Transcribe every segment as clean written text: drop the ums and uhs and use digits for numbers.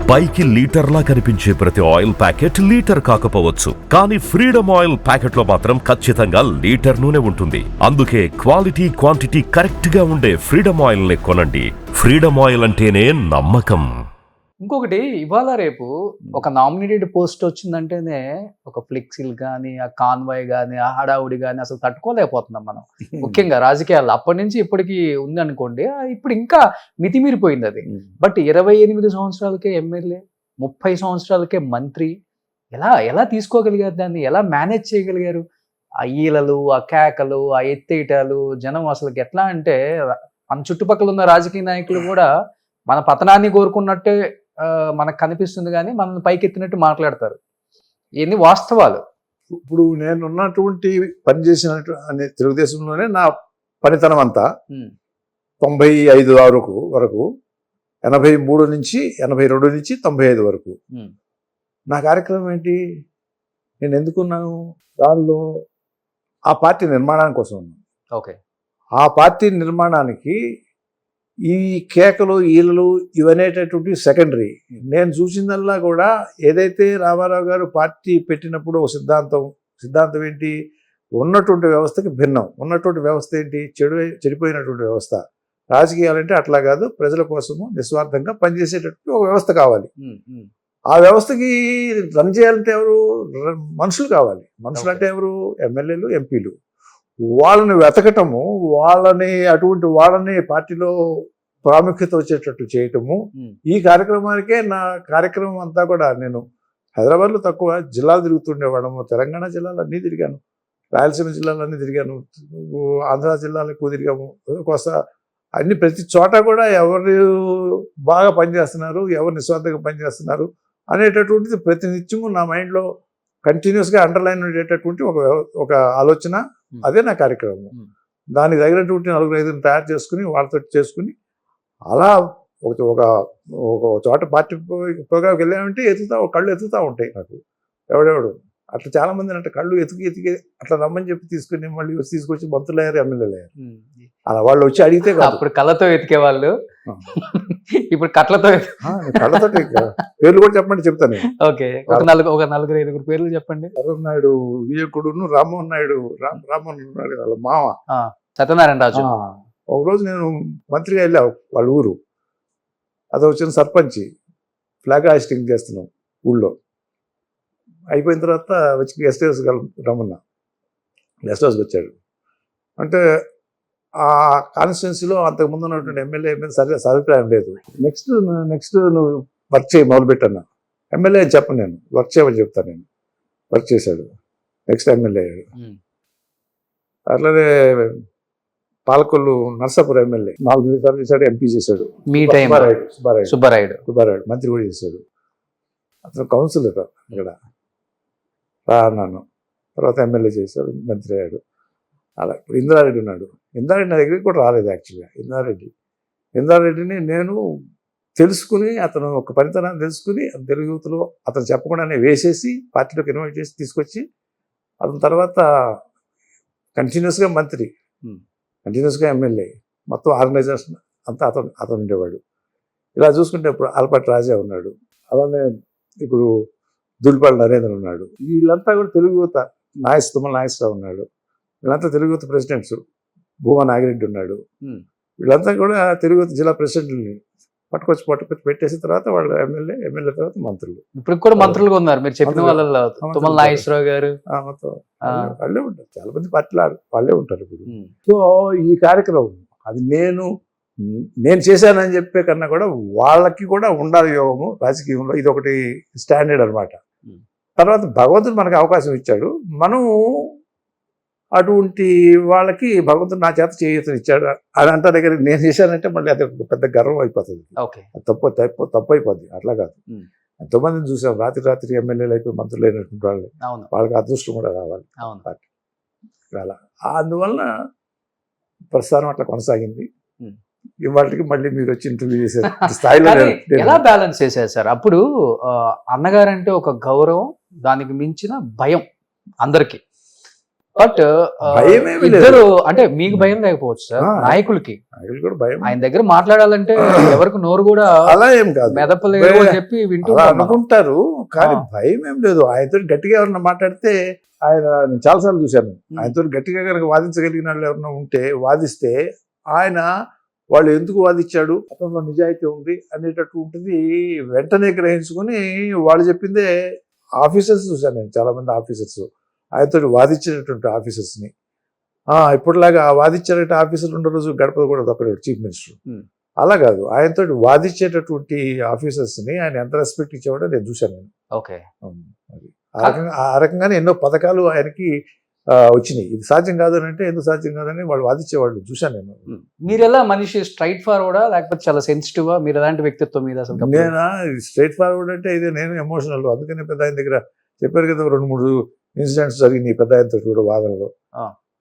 పైకి లీటర్లా కనిపించే ప్రతి ఆయిల్ ప్యాకెట్ లీటర్ కాకపోవచ్చు, కానీ ఫ్రీడమ్ ఆయిల్ ప్యాకెట్ లో మాత్రం ఖచ్చితంగా లీటర్ నూనె ఉంటుంది. అందుకే క్వాలిటీ క్వాంటిటీ కరెక్ట్ గా ఉండే ఫ్రీడమ్ ఆయిల్ ని కొనండి. ఫ్రీడమ్ ఆయిల్ అంటేనే నమ్మకం. ఇంకొకటి ఇవాళ రేపు ఒక నామినేటెడ్ పోస్ట్ వచ్చిందంటేనే ఒక ఫ్లెక్సీలు కానీ ఆ కాన్వాయ్ కానీ ఆ హడావుడి కానీ అసలు తట్టుకోలేకపోతున్నాం మనం. ముఖ్యంగా రాజకీయాల్లో అప్పటి నుంచి ఇప్పటికి ఉంది అనుకోండి, ఇప్పుడు ఇంకా మితిమీరిపోయింది అది. బట్ 28 సంవత్సరాలకే ఎమ్మెల్యే, 30 సంవత్సరాలకే మంత్రి, ఎలా ఎలా తీసుకోగలిగారు దాన్ని, ఎలా మేనేజ్ చేయగలిగారు? ఆ ఈలలు, ఆ కేకలు, ఆ ఎత్తేయటాలు, జనం అసలు ఎట్లా అంటే మన చుట్టుపక్కల ఉన్న రాజకీయ నాయకులు కూడా మన పతనాన్ని కోరుకున్నట్టే మనకు కనిపిస్తుంది, కానీ మనల్ని పైకెత్తినట్టు మాట్లాడతారు. ఇవన్నీ వాస్తవాలు. ఇప్పుడు నేను ఉన్నటువంటి పనిచేసినట్టు అనే తెలుగుదేశంలోనే నా పనితనం అంతా 95 వరకు 83 నుంచి 82 నుంచి 95 వరకు నా కార్యక్రమం ఏంటి, నేను ఎందుకున్నాను దానిలో ఆ పార్టీ నిర్మాణానికి కోసం ఉన్నాను. ఓకే, ఆ పార్టీ నిర్మాణానికి ఈ కేకలు ఈలలు ఇవనేటటువంటి సెకండరీ. నేను చూసిందల్లా కూడా ఏదైతే రామారావు గారు పార్టీ పెట్టినప్పుడు ఒక సిద్ధాంతం ఏంటి, ఉన్నటువంటి వ్యవస్థకి భిన్నం. ఉన్నటువంటి వ్యవస్థ ఏంటి, చెడిపోయినటువంటి వ్యవస్థ. రాజకీయాలంటే అట్లా కాదు, ప్రజల కోసము నిస్వార్థంగా పనిచేసేటటువంటి ఒక వ్యవస్థ కావాలి. ఆ వ్యవస్థకి రన్ చేయాలంటే ఎవరు, మనుషులు కావాలి. మనుషులు అంటే ఎవరు, ఎమ్మెల్యేలు, ఎంపీలు. వాళ్ళని వెతకటము, అటువంటి వాళ్ళని పార్టీలో ప్రాముఖ్యత వచ్చేటట్టు చేయటము. ఈ కార్యక్రమానికే నా కార్యక్రమం అంతా కూడా నేను హైదరాబాద్లో తక్కువ జిల్లాలు తిరుగుతుండేవాడము. తెలంగాణ జిల్లాలు అన్నీ తిరిగాను, రాయలసీమ జిల్లాలన్నీ తిరిగాను, ఆంధ్ర జిల్లాలు ఎక్కువ తిరిగాము. కోస్తా అన్ని ప్రతి చోట కూడా ఎవరు బాగా పనిచేస్తున్నారు, ఎవరు నిస్వార్థంగా పనిచేస్తున్నారు అనేటటువంటిది ప్రతినిత్యము నా మైండ్లో కంటిన్యూస్గా అండర్లైన్ ఉండేటటువంటి ఒక ఆలోచన. అదే నా కార్యక్రమం. దానికి తగినటువంటి 4-5 తయారు చేసుకుని వాళ్ళతో చేసుకుని అలా ఒక చోట పార్టీ ప్రోగ్రామ్కి వెళ్ళామంటే కళ్ళు ఎత్తుతూ ఉంటాయి నాకు. ఎవడెవడు అట్లా చాలా మంది అంటే కళ్ళు ఎతికి అట్లా రమ్మని చెప్పి తీసుకుని మళ్ళీ తీసుకొచ్చి మంత్రులు అయ్యారు, ఎమ్మెల్యేలు అయ్యారు. అలా వాళ్ళు వచ్చి అడిగితే అప్పుడు కళ్ళతో ఎతికే వాళ్ళు, ఇప్పుడు కట్లతో పేర్లు కూడా చెప్పండి, చెప్తాను. ఓకే, ఒక 4-5 పేర్లు చెప్పండి. నాయుడు విజయకుడును, రామ్మోహన్ నాయుడు వాళ్ళ మామ సత్యనారాయణ రాజు. ఒకరోజు నేను మంత్రిగా వెళ్ళా వాళ్ళ ఊరు. అది వచ్చిన సర్పంచ్ ఫ్లాగ్ హాయిస్టింగ్ చేస్తున్నాం ఊళ్ళో. అయిపోయిన తర్వాత వచ్చి గెస్ట్ హౌస్ రమ్మన్నా. గెస్ట్ హౌస్కి వచ్చాడు. అంటే ఆ కాన్స్టిట్యున్సీలో అంతకుముందు ఉన్నటువంటి ఎమ్మెల్యే సరే అభిప్రాయం లేదు. నెక్స్ట్ నువ్వు వర్క్ చేయి మొదలుపెట్టన్నా. ఎమ్మెల్యే అని చెప్పను, నేను వర్క్ చేయమని చెప్తాను. నేను వర్క్ చేశాడు, నెక్స్ట్ ఎమ్మెల్యే అయ్యాడు. అట్లనే పాలకొల్లు నర్సాపురం ఎమ్మెల్యే 4 సార్లు చేశాడు, ఎంపీ చేశాడు. సుబ్బారాయుడు మంత్రి కూడా చేశాడు. అతను కౌన్సిలర్ ఇక్కడ రా అన్నాను. తర్వాత ఎమ్మెల్యే చేశాడు, మంత్రి అయ్యాడు. అలా ఇప్పుడు ఇంద్రారెడ్డి ఉన్నాడు. ఇంద్రారెడ్డి నా దగ్గరికి కూడా రాలేదు యాక్చువల్గా. ఇంద్రారెడ్డిని నేను తెలుసుకుని, అతను ఒక పనితనాన్ని తెలుసుకుని తెలుగు యూత్లో అతను చెప్పకుండానే వేసేసి పార్టీలోకి ఇన్వైట్ చేసి తీసుకొచ్చి అతని తర్వాత కంటిన్యూస్గా మంత్రి, కంటిన్యూస్గా ఎమ్మెల్యే, మొత్తం ఆర్గనైజేషన్ అంతా అతను ఉండేవాడు. ఇలా చూసుకుంటే ఇప్పుడు ఆల్పాటి రాజా ఉన్నాడు. అలానే ఇప్పుడు దుల్లిపాటి నరేంద్ర ఉన్నాడు. వీళ్ళంతా కూడా తెలుగు యువత. తుమ్మల నాగేశ్వరరావు ఉన్నాడు. వీళ్ళంతా తెలుగు యువత ప్రెసిడెంట్స్. భూమా నాగిరెడ్డి ఉన్నాడు. వీళ్ళంతా కూడా తెలుగు యువత జిల్లా ప్రెసిడెంట్ని పట్టుకొచ్చి పెట్టేసిన తర్వాత వాళ్ళు ఎమ్మెల్యే తర్వాత మంత్రులు. ఇప్పుడు కూడా మంత్రులుగా ఉన్నారు మీరు చెప్పిన వాళ్ళలో. తుమ్మల నాగేశ్వరరావు గారు మొత్తం వాళ్ళే ఉంటారు. చాలా మంది పార్టీలు వాళ్ళే ఉంటారు ఇప్పుడు. సో ఈ కార్యక్రమం అది నేను చేశానని చెప్పే కన్నా కూడా వాళ్ళకి కూడా ఉండాలి యోగము రాజకీయంలో. ఇది ఒకటి స్టాండర్డ్ అనమాట. తర్వాత భగవంతుడు మనకు అవకాశం ఇచ్చాడు. మనం అటువంటి వాళ్ళకి భగవంతుడు నా చేత చేయూతనిచ్చాడు అని అంటారు దగ్గర నేను చేశానంటే మళ్ళీ అది పెద్ద గర్వం అయిపోతుంది. తప్పు అయిపోద్ది. అట్లా కాదు. ఎంతోమందిని చూసాం రాత్రి ఎమ్మెల్యేలు అయిపోయి మంత్రులు అయినటువంటి వాళ్ళు. వాళ్ళకి అదృష్టం కూడా రావాలి. అలా అందువలన ప్రస్థానం అట్లా కొనసాగింది. ఇవాళకి మళ్ళీ మీరు వచ్చి ఇంటర్వ్యూ చేసే స్థాయిలో ఎలా బ్యాలెన్స్ చేశారు సార్? అప్పుడు అన్నగారంటే ఒక గౌరవం, దానికి మించిన భయం అందరికీ. బట్ భయమేమీ లేదు. ఇద్దరు అంటే మీకు భయం లేకపోవచ్చు సార్, ఆ. నాయకులకి నాయకులు కూడా భయం ఆయన దగ్గర మాట్లాడాలంటే ఎవరికి నోరు కూడా అలా ఏం కాదు, మెదపలేరు అని చెప్పి అలా వింటున్నాం మనం. అనుకుంటారు. కానీ ఆ. భయం ఏం లేదు. ఆయనతో గట్టిగా ఎవరన్నా మాట్లాడితే ఆయన, నేను చాలాసార్లు చూశాను, ఆయనతో గట్టిగా కనుక వాదించగలిగిన వాళ్ళు ఎవరన్నా ఉంటే వాదిస్తే ఆయన వాళ్ళు ఎందుకు వాదించాడు, అతనిలో నిజాయితీ ఉంది అనేటట్టు ఉంటుంది. వెంటనే గ్రహించుకొని వాళ్ళు చెప్పిందే ఆఫీసర్స్ చూశాను నేను, చాలా మంది ఆఫీసర్స్ ఆయనతో వాదించినటువంటి ఆఫీసర్స్ని. ఇప్పటిలాగా వాదించారంటే ఆఫీసర్లు ఉన్న రోజు గడప కూడా దొక్కడు చీఫ్ మినిస్టర్. అలా కాదు, ఆయనతో వాదించేటటువంటి ఆఫీసర్స్ని ఆయన ఎంత రెస్పెక్ట్ ఇచ్చేవాడో నేను చూశాను నేను. ఓకే. అది ఆ రకంగానే ఎన్నో పథకాలు ఆయనకి వచ్చినాయి. ఇది సాధ్యం కాదు అని అంటే ఎందుకు సాధ్యం కాదని వాళ్ళు వాదించేవాళ్ళు చూశాను నేను. మీరు ఎలా మనిషి స్ట్రైట్ ఫార్వర్డా లేకపోతే చాలా సెన్సిటివా? మీరు ఎలాంటి వ్యక్తిత్వం మీద అసలు? నేనా స్ట్రైట్ ఫార్వర్డ్ అంటే ఇదే, నేను ఎమోషనల్. అందుకనే పెద్ద ఆయన దగ్గర చెప్పారు కదా 2-3 ఇన్సిడెంట్స్ జరిగినాయి పెద్ద ఆయనతో కూడా వాదనలో.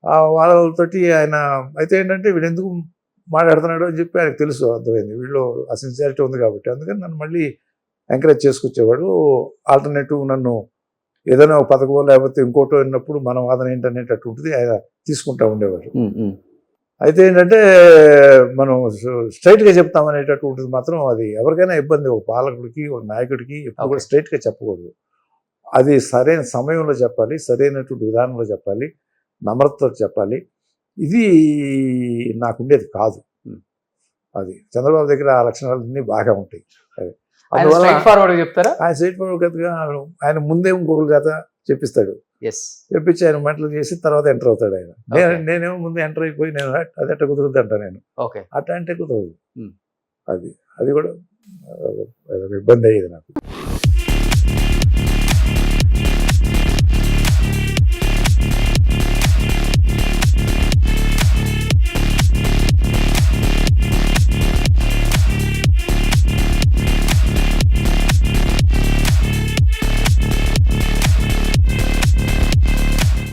ఆ వాదనలతోటి ఆయన అయితే ఏంటంటే వీడు ఎందుకు మాట్లాడుతున్నాడు అని చెప్పి ఆయనకు తెలుసు, అర్థమైంది వీళ్ళు ఆ సిన్సియారిటీ ఉంది కాబట్టి. అందుకని నన్ను మళ్ళీ ఎంకరేజ్ చేసుకొచ్చేవాడు. ఆల్టర్నేటివ్ నన్ను ఏదైనా ఒక పథకం లేకపోతే ఇంకోటో విన్నప్పుడు మన వాదన ఏంటనేటట్టు ఉంటుంది, ఆయన తీసుకుంటా ఉండేవాడు. అయితే ఏంటంటే మనం స్ట్రైట్గా చెప్తామనేటట్టు ఉంటుంది మాత్రం అది ఎవరికైనా ఇబ్బంది. ఒక పాలకుడికి ఒక నాయకుడికి ఎప్పుడు కూడా స్ట్రైట్గా చెప్పకూడదు. అది సరైన సమయంలో చెప్పాలి, సరైనటువంటి విధానంలో చెప్పాలి, నమ్రతతో చెప్పాలి. ఇది నాకుండేది కాదు. అది చంద్రబాబు దగ్గర ఆ లక్షణాలన్నీ బాగా ఉంటాయి. అది అందువల్ల స్ట్రైట్ ఫార్వర్డ్ చెప్తారా? ఆయన స్ట్రైట్ ఫార్వర్డ్ కథగా ఆయన ముందే ఇంకొకరు కథ చెప్పిస్తాడు, ఎస్. చెప్పించి ఆయన మెంటలు చేసి తర్వాత ఎంటర్ అవుతాడు ఆయన. Okay. నేనేమో ముందు ఎంటర్ అయిపోయి నేను అది ఎట్ట కుదురుద్ది అంట నేను. ఓకే. అట్లా అంటే కుదరదు. అది కూడా ఇబ్బంది అయ్యేది నాకు.